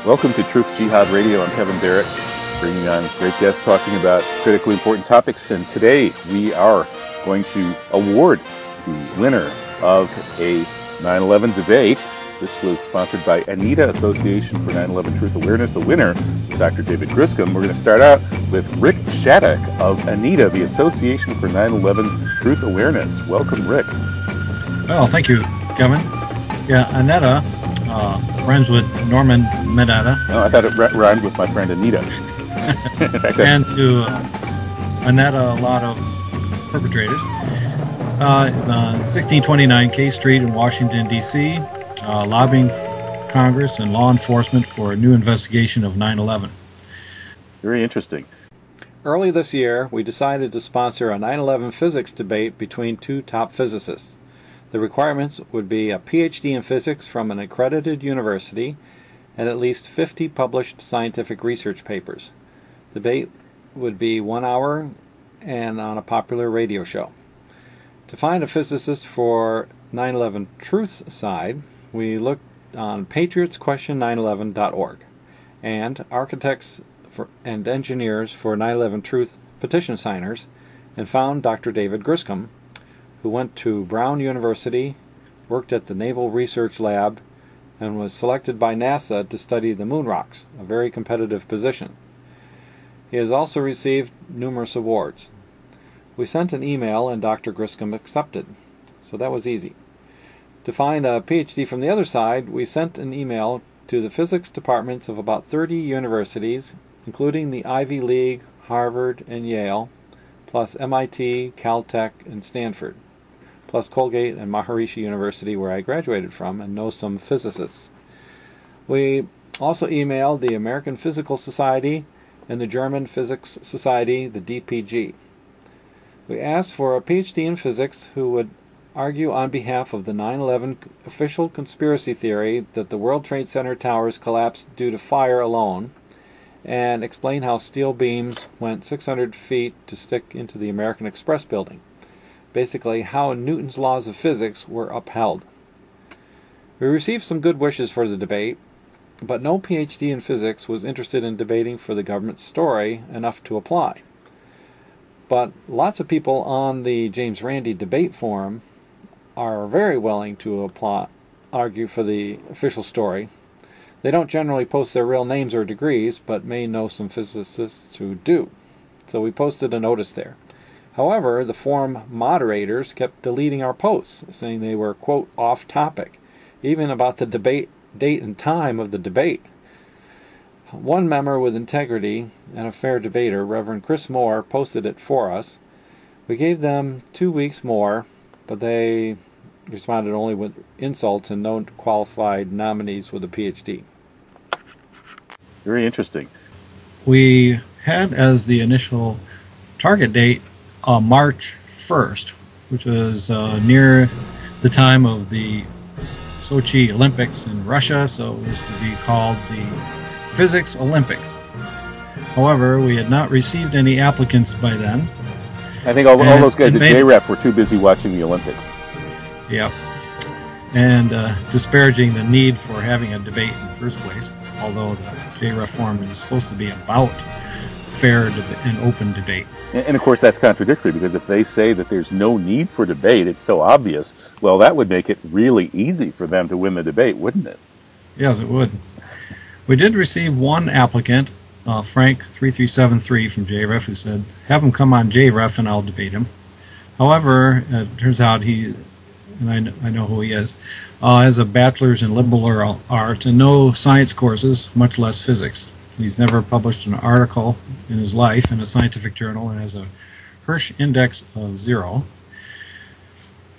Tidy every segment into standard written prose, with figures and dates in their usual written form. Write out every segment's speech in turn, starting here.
Welcome to Truth Jihad Radio. I'm Kevin Barrett, bringing on this great guest talking about critically important topics. And today we are going to award the winner of a 9/11 debate. This was sponsored by Anita Association for 9/11 Truth Awareness. The winner is Dr. David Griscom. We're going to start out with Rick Shattuck of Anita, the Association for 9/11 Truth Awareness. Welcome, Rick. Well, thank you, Kevin. Yeah, Anita rhymes with Norman Mineta. Oh, I thought it rhymed with my friend Anita. And to Anita, a lot of perpetrators. Is on 1629 K Street in Washington, D.C., lobbying Congress and law enforcement for a new investigation of 9/11. Very interesting. Early this year, we decided to sponsor a 9/11 physics debate between two top physicists. The requirements would be a Ph.D. in physics from an accredited university and at least 50 published scientific research papers. The debate would be 1 hour and on a popular radio show. To find a physicist for 9/11 Truth's side, we looked on patriotsquestion911.org and architects and engineers for 9/11 Truth petition signers and found Dr. David Griscom, who went to Brown University, worked at the Naval Research Lab, and was selected by NASA to study the moon rocks, a very competitive position. He has also received numerous awards. We sent an email and Dr. Griscom accepted, so that was easy. To find a PhD from the other side, we sent an email to the physics departments of about 30 universities, including the Ivy League, Harvard, and Yale, plus MIT, CalTech, and Stanford, plus Colgate and Maharishi University, where I graduated from and know some physicists. We also emailed the American Physical Society and the German Physics Society, the DPG. We asked for a PhD in physics who would argue on behalf of the 9/11 official conspiracy theory that the World Trade Center towers collapsed due to fire alone, and explain how steel beams went 600 feet to stick into the American Express building. Basically, how Newton's laws of physics were upheld. We received some good wishes for the debate, but no PhD in physics was interested in debating for the government story enough to apply. But lots of people on the James Randi debate forum are very willing to argue for the official story. They don't generally post their real names or degrees, but may know some physicists who do. So we posted a notice there. However, the forum moderators kept deleting our posts, saying they were, quote, off topic, even about the debate date and time of the debate. One member with integrity and a fair debater, Reverend Chris Moore, posted it for us. We gave them 2 weeks more, but they responded only with insults and no qualified nominees with a PhD. Very interesting. We had as the initial target date March 1st, which was near the time of the Sochi Olympics in Russia, so it was to be called the Physics Olympics. However, we had not received any applicants by then. I think all those guys at JREF were too busy watching the Olympics. Yep. And disparaging the need for having a debate in the first place, although the JREF forum is supposed to be about fair and open debate. And of course that's contradictory, because if they say that there's no need for debate, it's so obvious, well, that would make it really easy for them to win the debate, wouldn't it? Yes, it would. We did receive one applicant, Frank3373 from JREF, who said, have him come on JREF and I'll debate him. However, it turns out he, and I know who he is, has a bachelor's in liberal arts and no science courses, much less physics. He's never published an article in his life in a scientific journal and has a Hirsch Index of 0.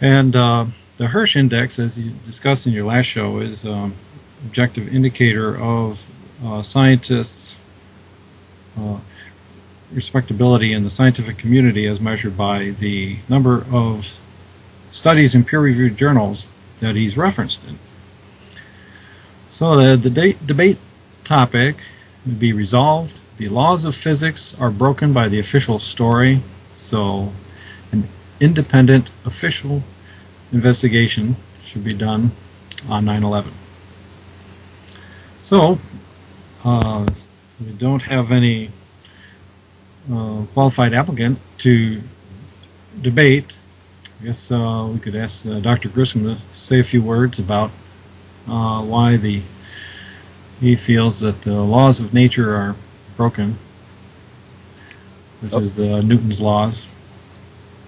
And the Hirsch Index, as you discussed in your last show, is an objective indicator of scientists' respectability in the scientific community as measured by the number of studies in peer-reviewed journals that he's referenced in. So the debate topic would be resolved. The laws of physics are broken by the official story, so an independent official investigation should be done on 9/11. So we don't have any qualified applicant to debate. I guess we could ask Dr. Griscom to say a few words about why he feels that the laws of nature are broken, which is the Newton's laws.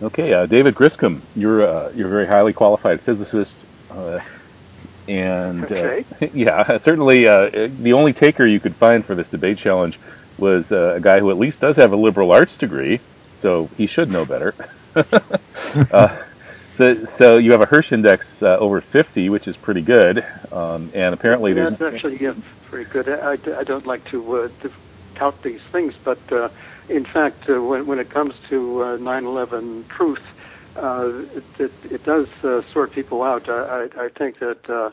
Okay, David Griscom, you're a very highly qualified physicist, and okay. Yeah, certainly the only taker you could find for this debate challenge was a guy who at least does have a liberal arts degree, so he should know better. So you have a Hirsch Index over 50, which is pretty good, and apparently that's actually very good. I don't like to tout these things, but in fact, when it comes to 9/11 truth, it does sort people out. I think that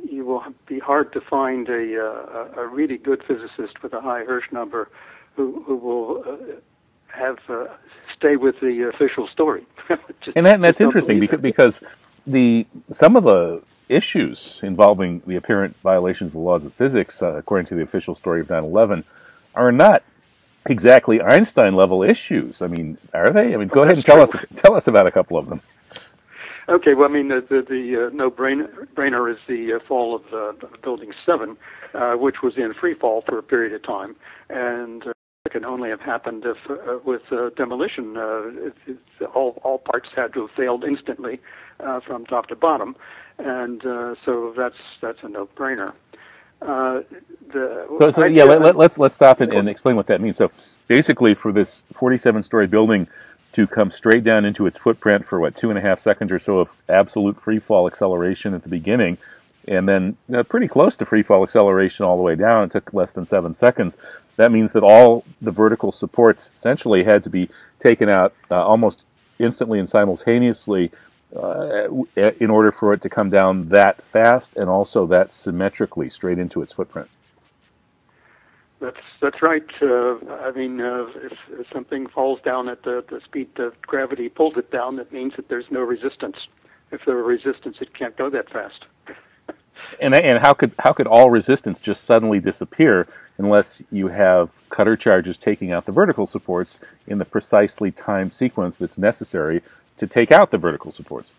you will be hard to find a really good physicist with a high Hirsch number who will stay with the official story. And that's interesting because some of the issues involving the apparent violations of the laws of physics, according to the official story of 9/11, are not exactly Einstein-level issues. I mean, are they? I mean, go ahead and tell us about a couple of them. Okay, well, I mean, the no-brainer is the fall of Building 7, which was in free fall for a period of time, and it can only have happened if with demolition. All parts had to have failed instantly from top to bottom, and so that's a no-brainer. Let's stop and explain what that means. So basically, for this 47-story building to come straight down into its footprint for 2.5 seconds or so of absolute free fall acceleration at the beginning, and then pretty close to free fall acceleration all the way down, it took less than 7 seconds. That means that all the vertical supports essentially had to be taken out almost instantly and simultaneously in order for it to come down that fast and also that symmetrically straight into its footprint. That's right. I mean, if something falls down at the speed that gravity pulls it down, that means that there's no resistance. If there were resistance, it can't go that fast. And how could all resistance just suddenly disappear unless you have cutter charges taking out the vertical supports in the precisely timed sequence that's necessary to take out the vertical supports?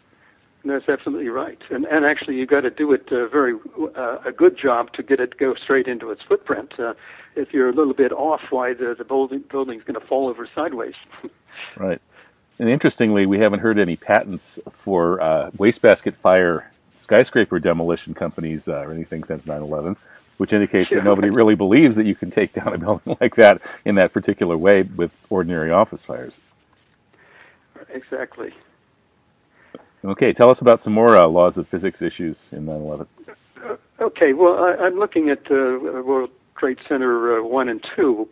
That's absolutely right. And actually, you've got to do it a good job to get it to go straight into its footprint. If you're a little bit off, why the building's going to fall over sideways. Right. And interestingly, we haven't heard any patents for wastebasket fire skyscraper demolition companies or anything since 9/11, which indicates that nobody really believes that you can take down a building like that in that particular way with ordinary office fires. Exactly. Okay, tell us about some more laws of physics issues in 9/11. Okay, well, I'm looking at World Trade Center 1 and 2.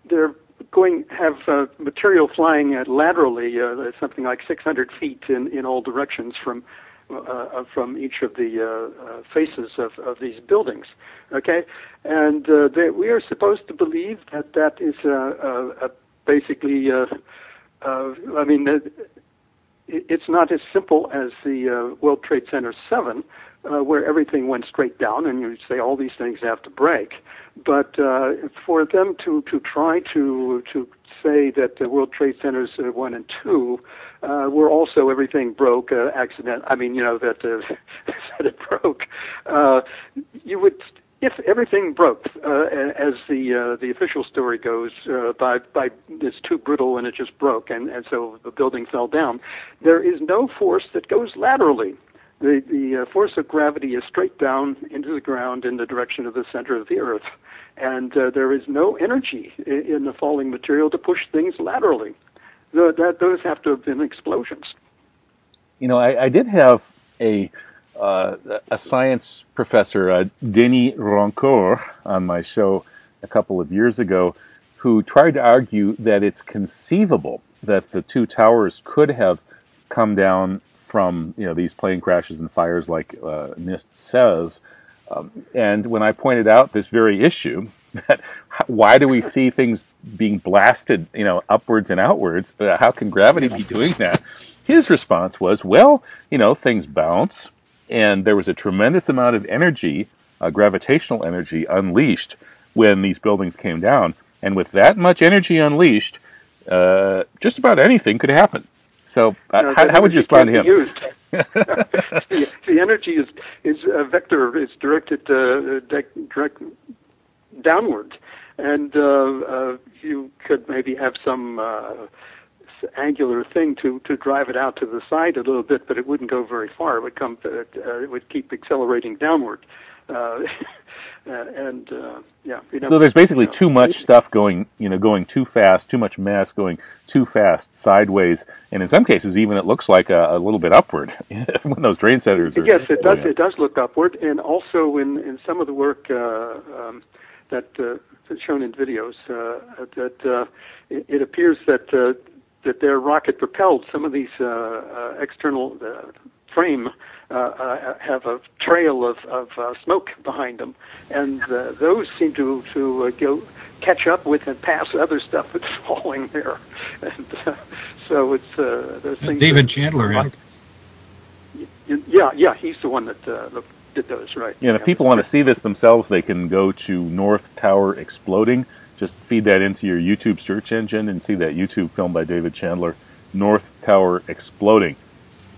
They're going to have material flying laterally, something like 600 feet in all directions from each of the faces of these buildings. Okay, and we are supposed to believe that is basically. I mean, it's not as simple as the World Trade Center 7, where everything went straight down, and you say all these things have to break. But for them to try to say that the World Trade Centers 1 and 2 were also everything broke, accident. I mean, that that it broke. You would. If everything broke, as the official story goes, by it's too brittle and it just broke, and so the building fell down, there is no force that goes laterally. The force of gravity is straight down into the ground in the direction of the center of the Earth, and there is no energy in the falling material to push things laterally. Those have to have been explosions. I did have a science professor, Denis Roncourt, on my show a couple of years ago, who tried to argue that it's conceivable that the two towers could have come down from these plane crashes and fires like NIST says. And when I pointed out this very issue, that why do we see things being blasted upwards and outwards? How can gravity be doing that? His response was, well, things bounce. And there was a tremendous amount of energy gravitational energy unleashed when these buildings came down. And with that much energy unleashed, just about anything could happen. So how would you respond to him? The energy is a vector. It's directed direct downward, and you could maybe have some angular thing to drive it out to the side a little bit, but it wouldn't go very far. It would keep accelerating downward. So there's basically too much stuff going too fast, too much mass going too fast, sideways, and in some cases even it looks like a little bit upward when those drain centers are. Yes, it does. It does look upward, and also in some of the work that's shown in videos, that it appears that they're rocket propelled. Some of these external frame have a trail of smoke behind them, and those seem to go catch up with and pass other stuff that's falling there. And so it's those things. David Chandler. Yeah, he's the one that did those, right? Yeah, if people want to see this themselves, they can go to North Tower Exploding. Just feed that into your YouTube search engine and see that YouTube film by David Chandler, North Tower Exploding.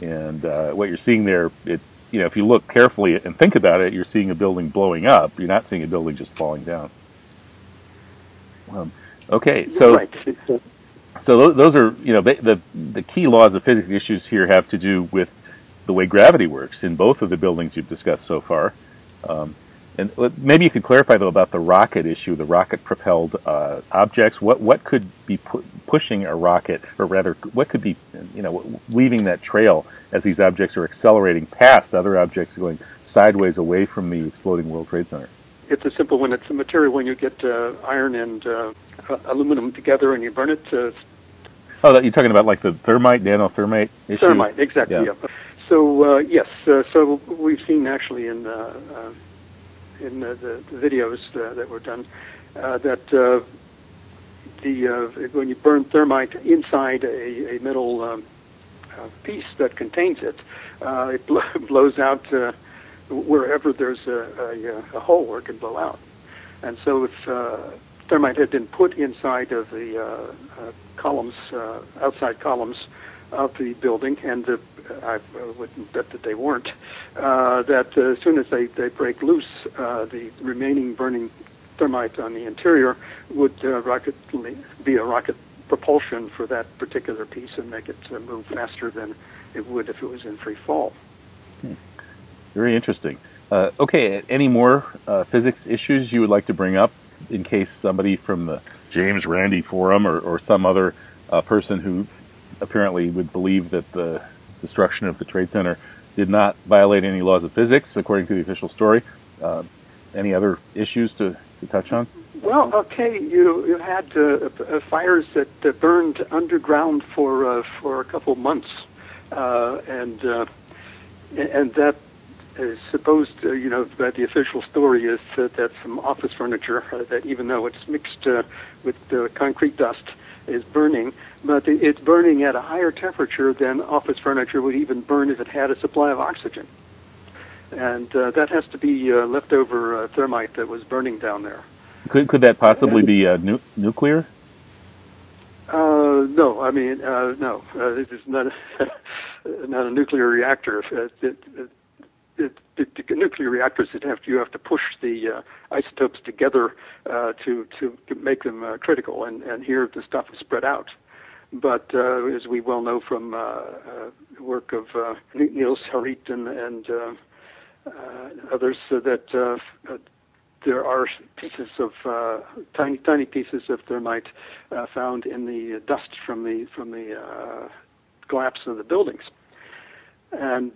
And what you're seeing there, if you look carefully and think about it, you're seeing a building blowing up. You're not seeing a building just falling down. Okay, so right. So those are the key laws of physics issues here have to do with the way gravity works in both of the buildings you've discussed so far. And maybe you could clarify, though, about the rocket issue, the rocket-propelled objects. What could be pushing a rocket, or rather, what could be, leaving that trail as these objects are accelerating past other objects going sideways away from the exploding World Trade Center? It's a simple one. It's a material when you get iron and aluminum together and you burn it. You're talking about like the thermite, nanothermite issue? Thermite, exactly, yeah. So, yes, so we've seen actually in the videos that were done that when you burn thermite inside a metal piece that contains it, it blows out wherever there's a hole where it can blow out. And so if thermite had been put inside of the columns, outside columns of the building, and I wouldn't bet that they weren't, that as soon as they break loose, the remaining burning thermite on the interior would be a rocket propulsion for that particular piece and make it move faster than it would if it was in free fall. Very interesting. Okay, any more physics issues you would like to bring up in case somebody from the James Randi Forum or some other person who apparently would believe that the destruction of the Trade Center did not violate any laws of physics, according to the official story? Any other issues to touch on? Well, okay, you had fires that burned underground for a couple months, and that is supposed, that the official story is that some office furniture, that even though it's mixed with concrete dust, is burning, but it's burning at a higher temperature than office furniture would even burn if it had a supply of oxygen. And that has to be leftover thermite that was burning down there. Could that possibly be nuclear? No, I mean, no. This is not a nuclear reactor. The nuclear reactors you have to push the isotopes together to make them critical, and here the stuff is spread out. But as we well know from work of Niels Harit and others, that there are pieces of tiny pieces of thermite found in the dust from the collapse of the buildings, and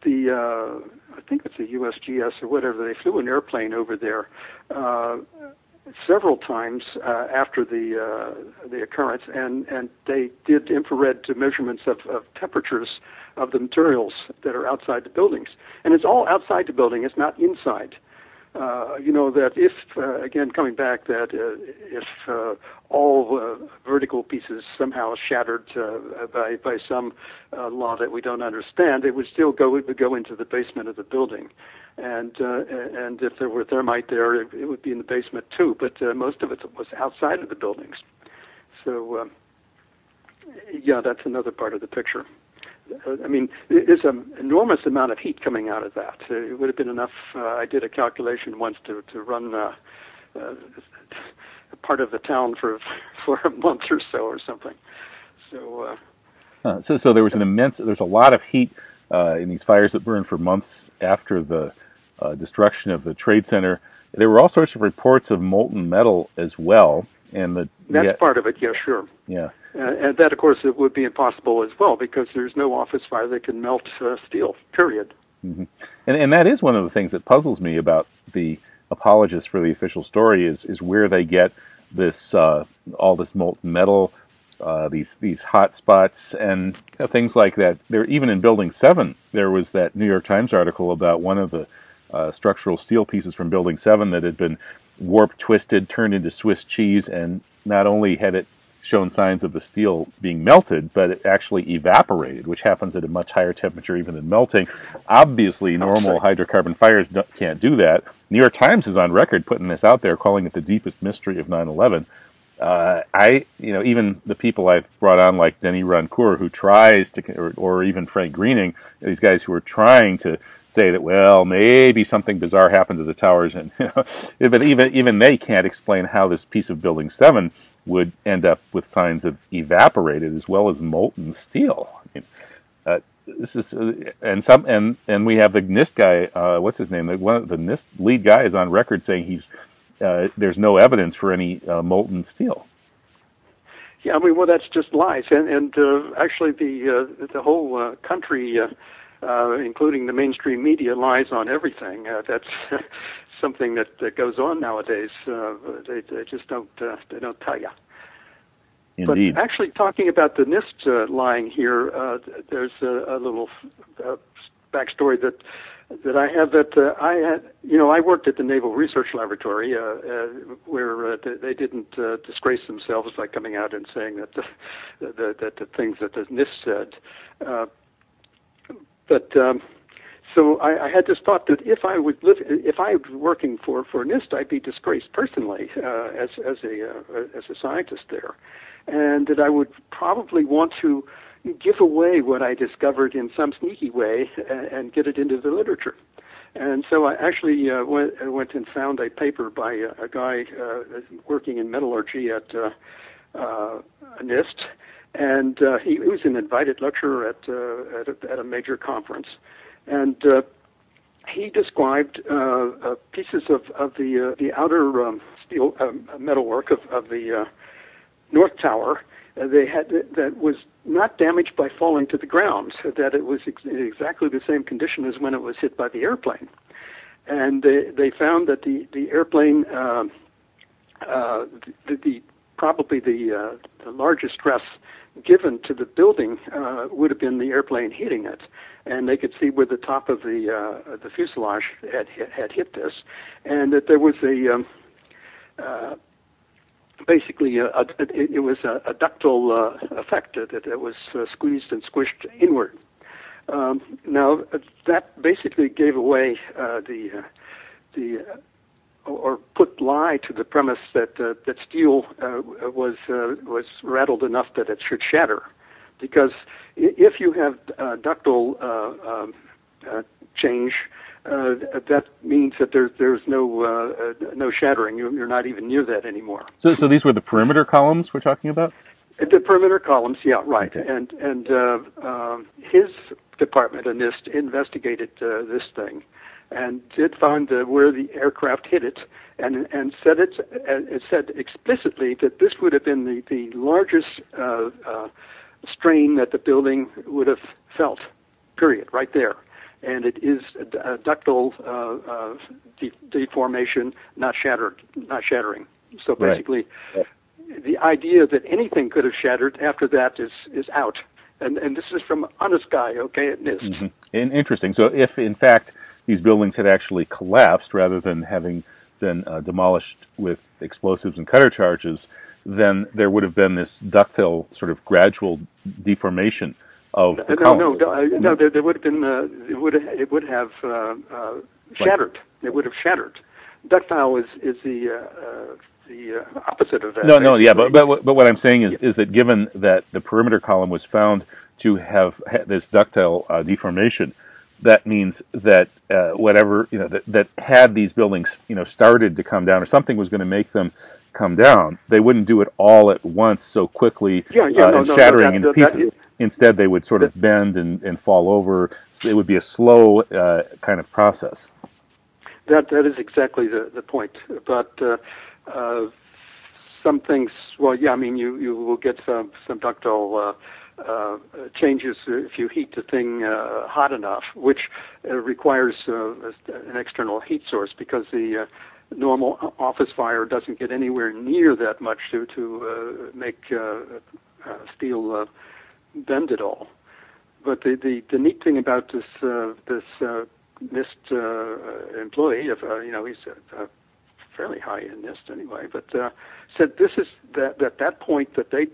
the I think it's a USGS or whatever, they flew an airplane over there several times after the occurrence, and they did infrared measurements of temperatures of the materials that are outside the buildings. And it's all outside the building, it's not inside. that if, again, coming back, that if all vertical pieces somehow shattered by some law that we don't understand, it would still go into the basement of the building. And if there were thermite there, it would be in the basement too, but most of it was outside of the buildings. So, that's another part of the picture. There's an enormous amount of heat coming out of that. It would have been enough. I did a calculation once to run part of the town for a month or so or something. So, so there was there's a lot of heat in these fires that burned for months after the destruction of the Trade Center. There were all sorts of reports of molten metal as well, and that's part of it. Yeah, sure. Yeah. And that, of course, it would be impossible as well because there's no office fire that can melt steel, period. Mm-hmm. And that is one of the things that puzzles me about the apologists for the official story is where they get this all this molten metal, these hot spots, and things like that. There, even in Building 7, there was that New York Times article about one of the structural steel pieces from Building 7 that had been warped, twisted, turned into Swiss cheese, and not only had it shown signs of the steel being melted, but it actually evaporated, which happens at a much higher temperature even than melting. Obviously, normal hydrocarbon fires can't do that. New York Times is on record putting this out there, calling it the deepest mystery of 9/11. Even the people I've brought on, like Denny Rancourt, who tries to, or even Frank Greening, these guys who are trying to say that, well, maybe something bizarre happened to the towers, and but even they can't explain how this piece of Building 7 would end up with signs of evaporated as well as molten steel. This is and we have the NIST guy. What's his name? One of the NIST lead guy is on record saying there's no evidence for any molten steel. Yeah, that's just lies, and actually the whole country, including the mainstream media, lies on everything. That's something that goes on nowadays. They just don't tell you. Indeed. But actually, talking about the NIST lying here, there's a little backstory that I have. I worked at the Naval Research Laboratory, where they didn't disgrace themselves by coming out and saying that the things that the NIST said. So I had this thought that if I was working for NIST, I'd be disgraced personally as a scientist there, and that I would probably want to give away what I discovered in some sneaky way and get it into the literature. And so I actually went and found a paper by a guy working in metallurgy at NIST, and he was an invited lecturer at a major conference. And he described pieces of the outer steel metalwork of the North Tower. That was not damaged by falling to the ground. That it was exactly the same condition as when it was hit by the airplane. And they found that the airplane, probably the largest stress given to the building would have been the airplane hitting it, and they could see where the top of the fuselage had hit this, and that there was it was a ductile effect that it was squeezed and squished inward. Now that basically gave away or put lie to the premise that steel was rattled enough that it should shatter, because if you have ductile change, that means that there's no shattering. You're not even near that anymore. So these were the perimeter columns we're talking about? The perimeter columns, yeah, right. Okay. And his department, NIST, investigated this thing, and did find where the aircraft hit it, and said it said explicitly that this would have been the largest strain that the building would have felt. Period. Right there, and it is a ductile deformation, not shattering. So basically, right. The idea that anything could have shattered after that is out. And this is from an honest guy, okay, at NIST. Mm-hmm. Interesting. So if, in fact, these buildings had actually collapsed rather than having been demolished with explosives and cutter charges, then there would have been this ductile sort of gradual deformation of the columns. No, there would have been it would have shattered. It would have shattered. Ductile is the opposite of that. No, yeah, but what I'm saying is that given that the perimeter column was found to have this ductile deformation, that means that whatever that had these buildings started to come down, or something was going to make them come down, they wouldn't do it all at once so quickly and shattering into pieces. Instead, they would sort of bend and fall over. So it would be a slow kind of process. That is exactly the point. But some things, well, yeah, I mean, you will get some ductile changes if you heat the thing hot enough, which requires an external heat source, because the normal office fire doesn't get anywhere near that much to make steel bend at all. But the neat thing about this NIST employee, he's fairly high in NIST anyway, but said this is that point that they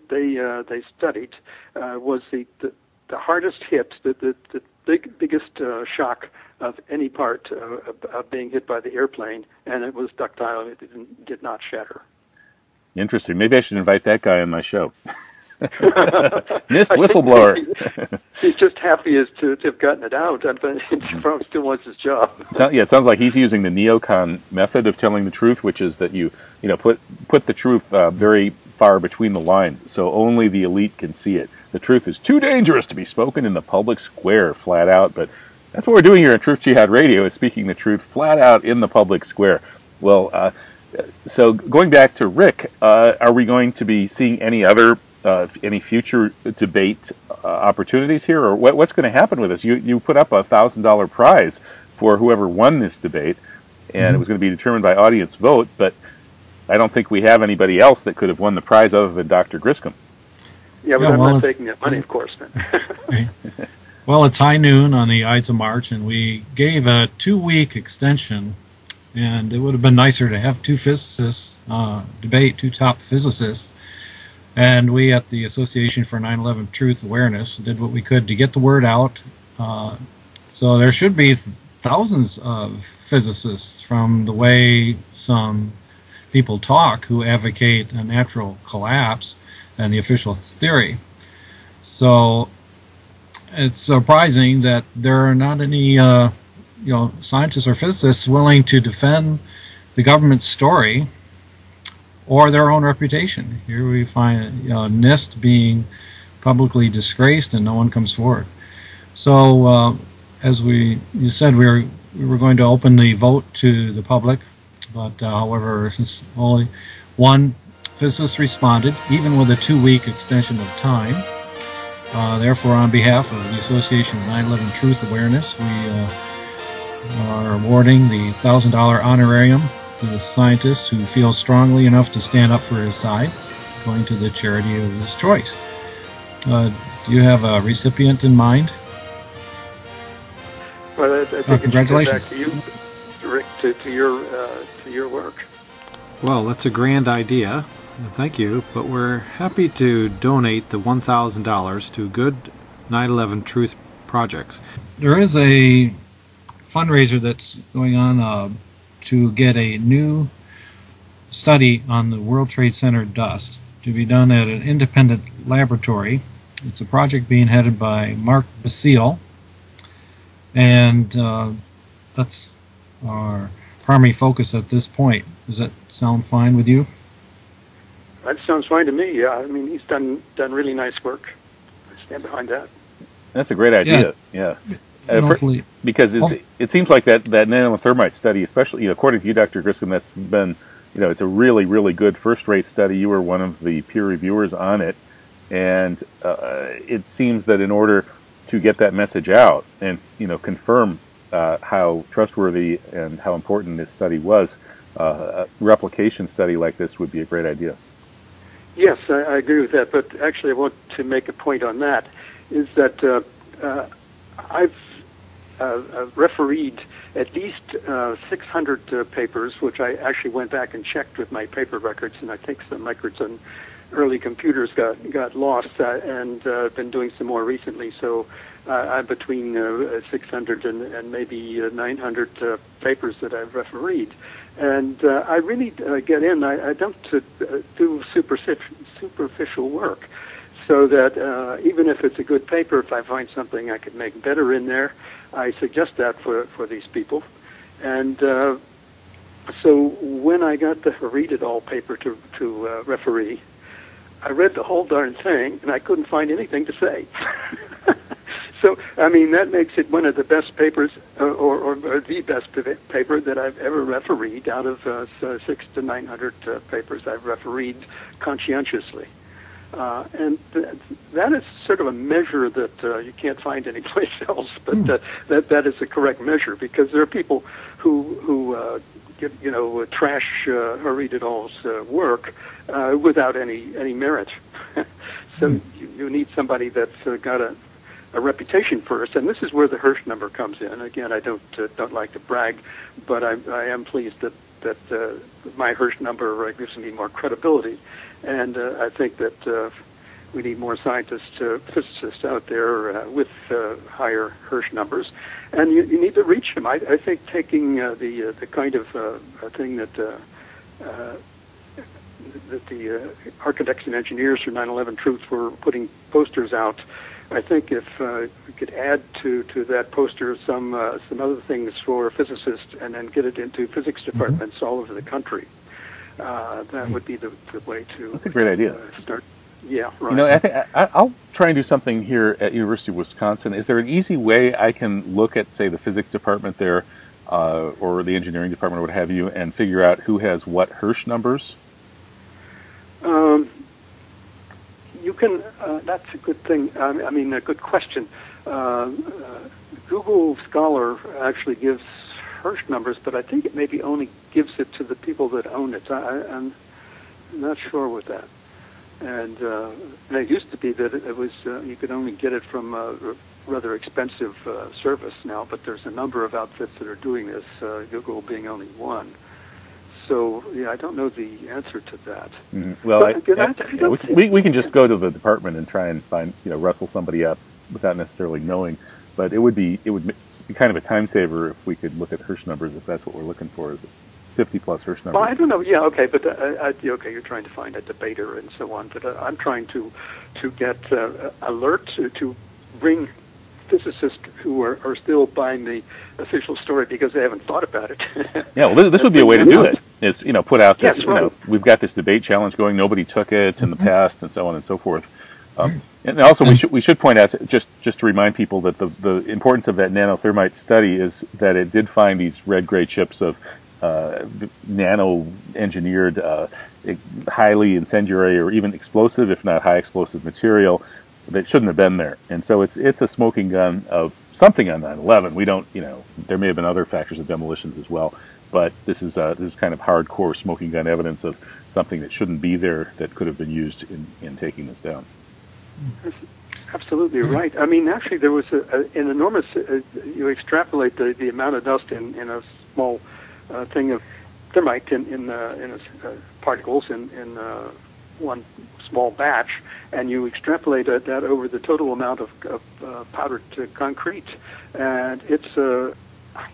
studied was the hardest hit, the biggest shock of any part of being hit by the airplane, and it was ductile. It did not shatter. Interesting. Maybe I should invite that guy on my show. NIST whistleblower. He's just happy as to have gotten it out, but he still wants his job. It sounds like he's using the neocon method of telling the truth, which is that you put the truth very far between the lines, so only the elite can see it. The truth is too dangerous to be spoken in the public square, flat out. But that's what we're doing here at Truth Jihad Radio, is speaking the truth flat out in the public square. Well, so going back to Rick, are we going to be seeing any future debate opportunities here, or what's going to happen with this? You put up a $1,000 prize for whoever won this debate, and it was going to be determined by audience vote, but I don't think we have anybody else that could have won the prize other than Dr. Griscom. Yeah, but I'm not taking that money, of course. Well, it's high noon on the Ides of March, and we gave a 2-week extension, and it would have been nicer to have two physicists debate, two top physicists. And we at the Association for 9/11 Truth Awareness did what we could to get the word out. So there should be thousands of physicists, from the way some people talk who advocate a natural collapse and the official theory. So it's surprising that there are not any scientists or physicists willing to defend the government's story or their own reputation. Here we find NIST being publicly disgraced, and no one comes forward. So, as you said, we were going to open the vote to the public, but however, since only one physicist responded, even with a 2-week extension of time, therefore, on behalf of the Association of 9/11 Truth Awareness, we are awarding the $1,000 honorarium to the scientist who feels strongly enough to stand up for his side, going to the charity of his choice. Do you have a recipient in mind? Well, I think congratulations. It goes back to you, Rick, to your work. Well, that's a grand idea. Thank you, but we're happy to donate the $1,000 to good 9/11 Truth projects. There is a fundraiser that's going on to get a new study on the World Trade Center dust to be done at an independent laboratory. It's a project being headed by Mark Basile, and that's our primary focus at this point. Does that sound fine with you? That sounds fine to me. Yeah, I mean, he's done really nice work. I stand behind that. That's a great idea. Yeah. Because it seems like that nanothermite study, especially according to you, Dr. Griscom, that's been it's a really, really good first-rate study. You were one of the peer reviewers on it, and it seems that in order to get that message out and confirm how trustworthy and how important this study was, a replication study like this would be a great idea. Yes, I agree with that. But actually, I want to make a point on that. Is that I've refereed at least 600 papers, which I actually went back and checked with my paper records, and I think some records on early computers got lost, and been doing some more recently. So I'm between 600 and maybe 900 papers that I've refereed. And I really get in. I don't do superficial work, so that even if it's a good paper, if I find something I could make better in there, I suggest that for these people. And so when I got the Read It All paper to referee, I read the whole darn thing, and I couldn't find anything to say. So, I mean, that makes it one of the best papers, or the best paper that I've ever refereed out of 600 to 900 papers I've refereed conscientiously. And that is sort of a measure that you can't find anyplace else, but that is the correct measure, because there are people who trash Read It All's work without any merit. So you need somebody that's got a reputation first, and this is where the Hirsch number comes in. Again, I don't like to brag, but I am pleased that my Hirsch number gives me more credibility, and I think that we need more scientists, physicists out there with higher Hirsch numbers, and you need to reach them. I think taking the kind of thing that the architects and engineers for 9/11 Truth were putting posters out. I think if we could add to that poster some other things for physicists, and then get it into physics departments all over the country, that would be the way to. That's a great idea. Start. Yeah, right. You know, I think I'll try and do something here at University of Wisconsin. Is there an easy way I can look at, say, the physics department there, or the engineering department, or what have you, and figure out who has what Hirsch numbers? You can. That's a good thing. I mean, a good question. Google Scholar actually gives Hirsch numbers, but I think it maybe only gives it to the people that own it. I'm not sure with that. And it used to be that it was you could only get it from a rather expensive service now, but there's a number of outfits that are doing this, Google being only one. So, yeah, I don't know the answer to that. Mm-hmm. Well, we can just go to the department and try and find, rustle somebody up without necessarily knowing. But it would be kind of a time saver if we could look at Hirsch numbers, if that's what we're looking for, is 50 plus Hirsch numbers. Well, I don't know. Yeah, okay, but okay, you're trying to find a debater and so on. But I'm trying to get alerts to bring physicists who are still buying the official story because they haven't thought about it. Yeah, well, this would be a way to do it. Is put out this. Yes, right. We've got this debate challenge going. Nobody took it in the past, and so on and so forth. And also, we should point out just to remind people that the importance of that nanothermite study is that it did find these red-gray chips of nano-engineered, highly incendiary or even explosive, if not high explosive material that shouldn't have been there. And so it's a smoking gun of something on 9/11. We don't, there may have been other factors of demolitions as well, but this is kind of hardcore smoking gun evidence of something that shouldn't be there that could have been used in taking this down. That's absolutely right. I mean, actually, there was an enormous. You extrapolate the amount of dust in a small thing of thermite in particles in one small batch, and you extrapolate that over the total amount of powdered concrete, and it's a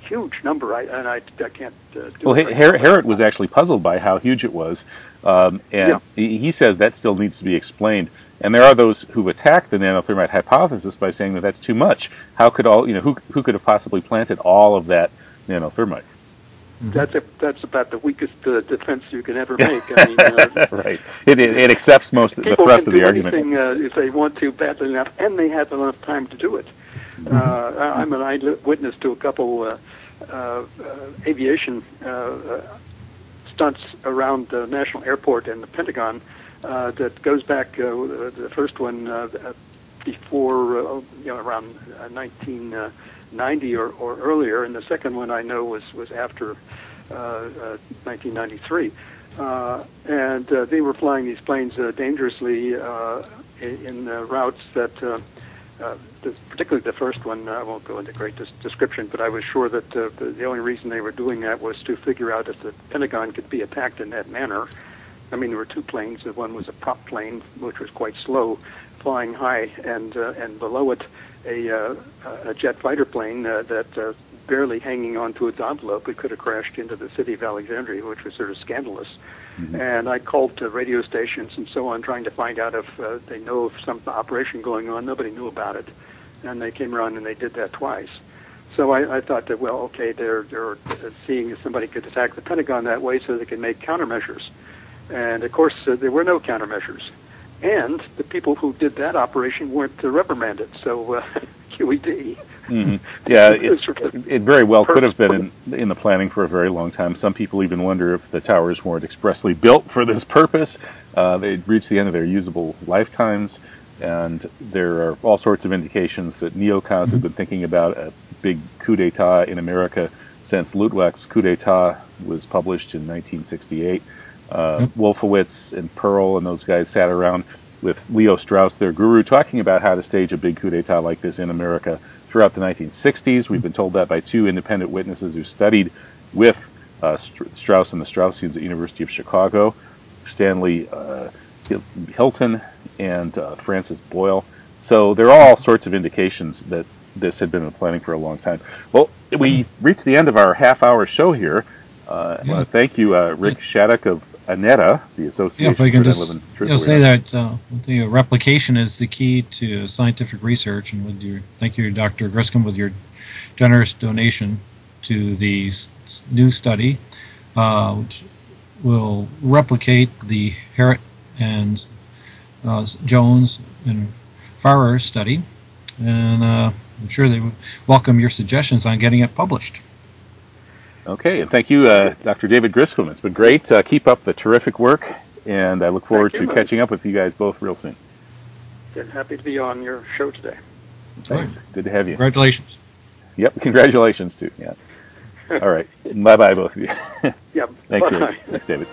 huge number. I can't do well, it. Harrod was actually puzzled by how huge it was, and he says that still needs to be explained. And there are those who attack the nanothermite hypothesis by saying that that's too much. How could who could have possibly planted all of that nanothermite? That's about the weakest defense you can ever make. I mean, right. It accepts most of the thrust of the argument. People can do anything if they want to badly enough, and they have enough time to do it. I'm an eyewitness to a couple aviation stunts around the National Airport and the Pentagon that goes back. The first one before around 1990 or earlier, and the second one I know was after 1993. And they were flying these planes dangerously in routes that particularly the first one. I won't go into great description, but I was sure that the only reason they were doing that was to figure out if the Pentagon could be attacked in that manner. I mean, there were two planes. One was a prop plane, which was quite slow, flying high, and below it a jet fighter plane that barely hanging onto its envelope. It could have crashed into the city of Alexandria, which was sort of scandalous. Mm-hmm. And I called to radio stations and so on, trying to find out if they know of some operation going on. Nobody knew about it, and they came around and they did that twice. So I thought that, well, okay, they're seeing if somebody could attack the Pentagon that way so they can make countermeasures. And of course, there were no countermeasures. And the people who did that operation weren't reprimanded. So QED. Mm-hmm. Yeah, it very well could have been in the planning for a very long time. Some people even wonder if the towers weren't expressly built for this purpose. They'd reached the end of their usable lifetimes, and there are all sorts of indications that neocons have been thinking about a big coup d'etat in America since Luttwak's coup d'etat was published in 1968. Wolfowitz and Pearl and those guys sat around with Leo Strauss, their guru, talking about how to stage a big coup d'etat like this in America throughout the 1960s. We've been told that by two independent witnesses who studied with Strauss and the Straussians at University of Chicago, Stanley Hilton and Francis Boyle. So there are all sorts of indications that this had been in planning for a long time. Well, we reached the end of our half-hour show here. I want to thank you, Rick Shattuck of ANETA, the Association if I can for just say that the replication is the key to scientific research, and with your thank you, Dr. Griscom, with your generous donation to the new study, which will replicate the Herritt and Jones and Farrer study, and I'm sure they would welcome your suggestions on getting it published. Okay, and thank you, Dr. David Griscom. It's been great. Keep up the terrific work, and I look forward to catching up with you guys both real soon. Happy to be on your show today. Thanks. Good to have you. Congratulations. Yep, congratulations, too. Yeah. All right. Bye-bye, both of you. Yep. Thanks, Bye. Thanks, David.